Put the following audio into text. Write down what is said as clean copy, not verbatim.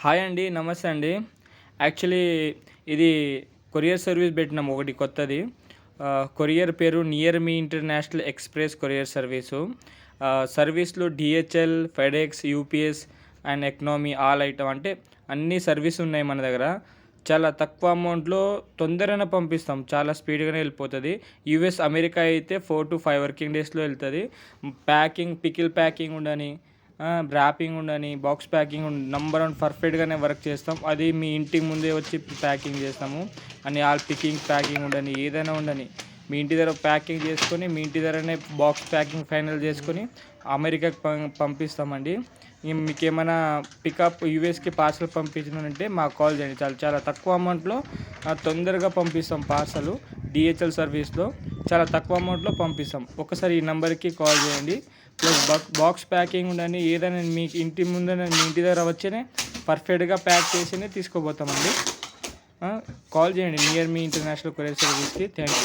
Hi అండి. నమస్తే అండి. యాక్చువల్లీ ఇది కొరియర్ సర్వీస్ పెట్టినాం ఒకటి కొత్తది. కొరియర్ పేరు near me international express courier service. సర్వీస్‌లో DHL, FedEx, UPS and economy all item అంటే అన్ని సర్వీస్ ఉన్నాయి మన దగ్గర. చాలా తక్కువ అమౌంట్‌లో తొందరగానే పంపిస్తాం. చాలా స్పీడ్‌గానే వెళ్ళిపోతది. యూఎస్, అమెరికా అయితే 4-5 వర్కింగ్ డేస్‌లో వెళ్తది. పికిల్ ప్యాకింగ్ ఉండని, ర్యాపింగ్ ఉండని, బాక్స్ ప్యాకింగ్ నంబర్ 1 పర్ఫెక్ట్‌గానే వర్క్ చేస్తాం. అది మీ ఇంటి ముందే వచ్చి ప్యాకింగ్ చేస్తాము. అని ఆల్ పికింగ్, ప్యాకింగ్ ఉండని, ఏదైనా ఉండని మీ ఇంటి దగ్గర ప్యాకింగ్ చేసుకొని, మీ ఇంటి దగ్గరనే బాక్స్ ప్యాకింగ్ ఫైనల్ చేసుకొని అమెరికాకి పంపిస్తామండి. మీకేమైనా పికప్ యూఎస్‌కి పార్సెల్ పంపించాలంటే మాకు కాల్ చేయండి. చాలా చాలా తక్కువ అమౌంట్‌లో తొందరగా పంపిస్తాం పార్సెలు. డీహెచ్ఎల్ సర్వీస్‌లో చాలా తక్కువ అమౌంట్‌లో పంపిస్తాం. ఒక్కసారి ఈ నంబర్‌కి కాల్ చేయండి. ప్లస్ బాక్స్ ప్యాకింగ్ ఉండని ఏదైనా మీకు ఇంటి ముందర మీ ఇంటి దగ్గర వచ్చేనే పర్ఫెక్ట్‌గా ప్యాక్ చేసినే తీసుకుపోతామండి. కాల్ చేయండి నియర్ మీ ఇంటర్నేషనల్ కొరియర్ సర్వీస్‌కి. Thank you.